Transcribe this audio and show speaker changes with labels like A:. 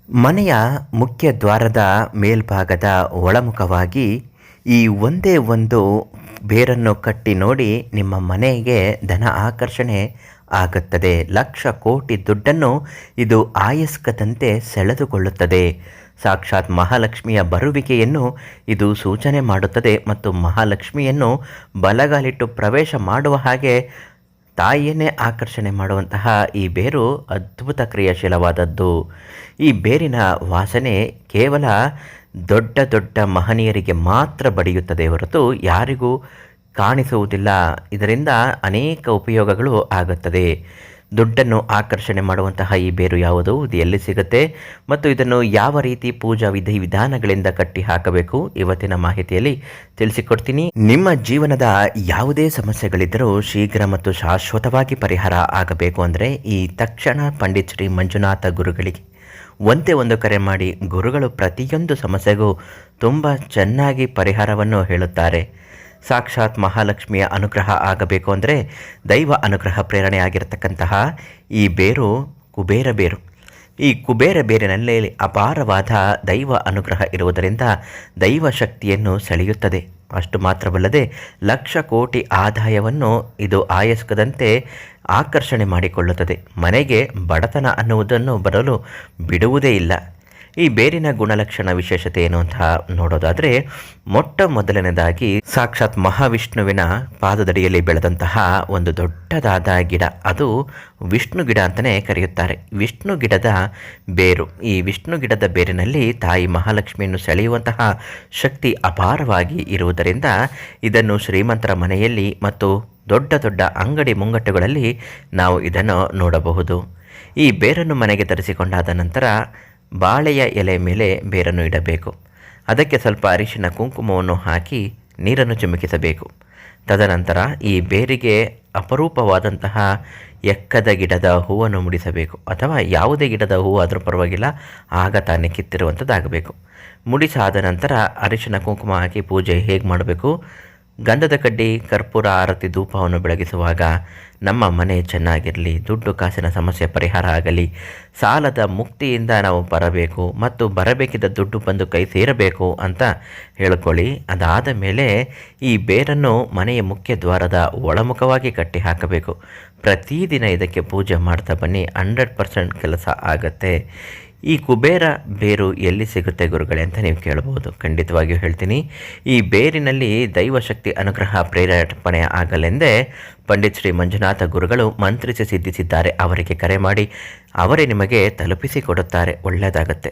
A: ಮನೆಯ ಮುಖ್ಯ ದ್ವಾರದ ಮೇಲ್ಭಾಗದ ಒಳಮುಖವಾಗಿ ಈ ಒಂದೇ ಒಂದು ಬೇರನ್ನು ಕಟ್ಟಿ ನೋಡಿ, ನಿಮ್ಮ ಮನೆಗೆ ಧನ ಆಕರ್ಷಣೆ ಆಗುತ್ತದೆ. ಲಕ್ಷ ಕೋಟಿ ದುಡ್ಡನ್ನು ಇದು ಆಯಸ್ಕದಂತೆ ಸೆಳೆದುಕೊಳ್ಳುತ್ತದೆ. ಸಾಕ್ಷಾತ್ ಮಹಾಲಕ್ಷ್ಮಿಯ ಬರುವಿಕೆಯನ್ನು ಇದು ಸೂಚನೆ ಮಾಡುತ್ತದೆ ಮತ್ತು ಮಹಾಲಕ್ಷ್ಮಿಯನ್ನು ಬಲಗಾಲಿಟ್ಟು ಪ್ರವೇಶ ಮಾಡುವ ಹಾಗೆ ತಾಯಿಯನ್ನೇ ಆಕರ್ಷಣೆ ಮಾಡುವಂತಹ ಈ ಬೇರು ಅದ್ಭುತ ಕ್ರಿಯಾಶೀಲವಾದದ್ದು. ಈ ಬೇರಿನ ವಾಸನೆ ಕೇವಲ ದೊಡ್ಡ ದೊಡ್ಡ ಮಹನೀಯರಿಗೆ ಮಾತ್ರ ಬಡಿಯುತ್ತದೆ ಹೊರತು ಯಾರಿಗೂ ಕಾಣಿಸುವುದಿಲ್ಲ. ಇದರಿಂದ ಅನೇಕ ಉಪಯೋಗಗಳು ಆಗುತ್ತದೆ. ದುಡ್ಡನ್ನು ಆಕರ್ಷಣೆ ಮಾಡುವಂತಹ ಈ ಬೇರು ಯಾವುದು, ಇದು ಎಲ್ಲಿ ಸಿಗುತ್ತೆ ಮತ್ತು ಇದನ್ನು ಯಾವ ರೀತಿ ಪೂಜಾ ವಿಧಾನಗಳಿಂದ ಕಟ್ಟಿ ಹಾಕಬೇಕು, ಇವತ್ತಿನ ಮಾಹಿತಿಯಲ್ಲಿ ತಿಳಿಸಿಕೊಡ್ತೀನಿ. ನಿಮ್ಮ ಜೀವನದ ಯಾವುದೇ ಸಮಸ್ಯೆಗಳಿದ್ದರೂ ಶೀಘ್ರ ಮತ್ತು ಶಾಶ್ವತವಾಗಿ ಪರಿಹಾರ ಆಗಬೇಕು ಅಂದರೆ ಈ ತಕ್ಷಣ ಪಂಡಿತ್ ಶ್ರೀ ಮಂಜುನಾಥ ಗುರುಗಳಿಗೆ ಒಂದೇ ಒಂದು ಕರೆ ಮಾಡಿ. ಗುರುಗಳು ಪ್ರತಿಯೊಂದು ಸಮಸ್ಯೆಗೂ ತುಂಬ ಚೆನ್ನಾಗಿ ಪರಿಹಾರವನ್ನು ಹೇಳುತ್ತಾರೆ. ಸಾಕ್ಷಾತ್ ಮಹಾಲಕ್ಷ್ಮಿಯ ಅನುಗ್ರಹ ಆಗಬೇಕು ಅಂದರೆ ದೈವ ಅನುಗ್ರಹ ಪ್ರೇರಣೆ ಆಗಿರತಕ್ಕಂತಹ ಈ ಬೇರು ಕುಬೇರ ಬೇರು. ಈ ಕುಬೇರ ಬೇರಿನಲ್ಲಿ ಅಪಾರವಾದ ದೈವ ಅನುಗ್ರಹ ಇರುವುದರಿಂದ ದೈವ ಶಕ್ತಿಯನ್ನು ಸೆಳೆಯುತ್ತದೆ. ಅಷ್ಟು ಮಾತ್ರವಲ್ಲದೆ ಲಕ್ಷ ಕೋಟಿ ಆದಾಯವನ್ನು ಇದು ಆಯಸ್ಕದಂತೆ ಆಕರ್ಷಣೆ ಮಾಡಿಕೊಳ್ಳುತ್ತದೆ. ಮನೆಗೆ ಬಡತನ ಅನ್ನುವುದನ್ನು ಬರಲು ಬಿಡುವುದೇ ಇಲ್ಲ. ಈ ಬೇರಿನ ಗುಣಲಕ್ಷಣ ವಿಶೇಷತೆ ಏನು ಅಂತ ನೋಡೋದಾದರೆ, ಮೊಟ್ಟ ಮೊದಲನೇದಾಗಿ ಸಾಕ್ಷಾತ್ ಮಹಾವಿಷ್ಣುವಿನ ಪಾದದಡಿಯಲ್ಲಿ ಬೆಳೆದಂತಹ ಒಂದು ದೊಡ್ಡದಾದ ಗಿಡ, ಅದು ವಿಷ್ಣು ಗಿಡ ಅಂತಲೇ ಕರೆಯುತ್ತಾರೆ. ವಿಷ್ಣು ಗಿಡದ ಬೇರು, ಈ ವಿಷ್ಣು ಗಿಡದ ಬೇರಿನಲ್ಲಿ ತಾಯಿ ಮಹಾಲಕ್ಷ್ಮಿಯನ್ನು ಸೆಳೆಯುವಂತಹ ಶಕ್ತಿ ಅಪಾರವಾಗಿ ಇರುವುದರಿಂದ ಇದನ್ನು ಶ್ರೀಮಂತರ ಮನೆಯಲ್ಲಿ ಮತ್ತು ದೊಡ್ಡ ದೊಡ್ಡ ಅಂಗಡಿ ಮುಂಗಟ್ಟುಗಳಲ್ಲಿ ನಾವು ಇದನ್ನು ನೋಡಬಹುದು. ಈ ಬೇರನ್ನು ಮನೆಗೆ ತರಿಸಿಕೊಂಡಾದ ನಂತರ ಬಾಳೆಯ ಎಲೆ ಮೇಲೆ ಬೇರನ್ನು ಇಡಬೇಕು. ಅದಕ್ಕೆ ಸ್ವಲ್ಪ ಅರಿಶಿನ ಕುಂಕುಮವನ್ನು ಹಾಕಿ ನೀರನ್ನು ಚಿಮುಕಿಸಬೇಕು. ತದನಂತರ ಈ ಬೇರಿಗೆ ಅಪರೂಪವಾದಂತಹ ಎಕ್ಕದ ಗಿಡದ ಹೂವನ್ನು ಮುಡಿಸಬೇಕು, ಅಥವಾ ಯಾವುದೇ ಗಿಡದ ಹೂವು ಆದರೂ ಪರವಾಗಿಲ್ಲ, ಆಗ ತಾನೇ ಕಿತ್ತಿರುವಂಥದ್ದಾಗಬೇಕು. ಮುಡಿಸಾದ ನಂತರ ಅರಿಶಿನ ಕುಂಕುಮ ಹಾಕಿ ಪೂಜೆ ಹೇಗೆ ಮಾಡಬೇಕು, ಗಂಧದ ಕಡ್ಡಿ, ಕರ್ಪೂರ, ಆರತಿ, ಧೂಪವನ್ನು ಬೆಳಗಿಸುವಾಗ ನಮ್ಮ ಮನೆ ಚೆನ್ನಾಗಿರಲಿ, ದುಡ್ಡು ಕಾಸಿನ ಸಮಸ್ಯೆ ಪರಿಹಾರ ಆಗಲಿ, ಸಾಲದ ಮುಕ್ತಿಯಿಂದ ನಾವು ಬರಬೇಕು ಮತ್ತು ಬರಬೇಕಿದ್ದ ದುಡ್ಡು ಬಂದು ಕೈ ಸೇರಬೇಕು ಅಂತ ಹೇಳ್ಕೊಳ್ಳಿ. ಅದಾದ ಮೇಲೆ ಈ ಬೇರನ್ನು ಮನೆಯ ಮುಖ್ಯ ದ್ವಾರದ ಒಳಮುಖವಾಗಿ ಕಟ್ಟಿ ಹಾಕಬೇಕು. ಪ್ರತಿದಿನ ಇದಕ್ಕೆ ಪೂಜೆ ಮಾಡ್ತಾ ಬನ್ನಿ, 100% ಕೆಲಸ ಆಗತ್ತೆ. ಈ ಕುಬೇರ ಬೇರು ಎಲ್ಲಿ ಸಿಗುತ್ತೆ ಗುರುಗಳೇ ಅಂತ ನೀವು ಕೇಳಬಹುದು. ಖಂಡಿತವಾಗಿಯೂ ಹೇಳ್ತೀನಿ. ಈ ಬೇರಿನಲ್ಲಿ ದೈವಶಕ್ತಿ ಅನುಗ್ರಹ ಪ್ರೇರೇಪಣೆ ಆಗಲೆಂದೇ ಪಂಡಿತ್ ಶ್ರೀ ಮಂಜುನಾಥ ಗುರುಗಳು ಮಂತ್ರಿಸಿ ಸಿದ್ಧಿಸಿದ್ದಾರೆ. ಅವರಿಗೆ ಕರೆ ಮಾಡಿ, ಅವರೇ ನಿಮಗೆ ತಲುಪಿಸಿ ಕೊಡುತ್ತಾರೆ. ಒಳ್ಳೆಯದಾಗತ್ತೆ.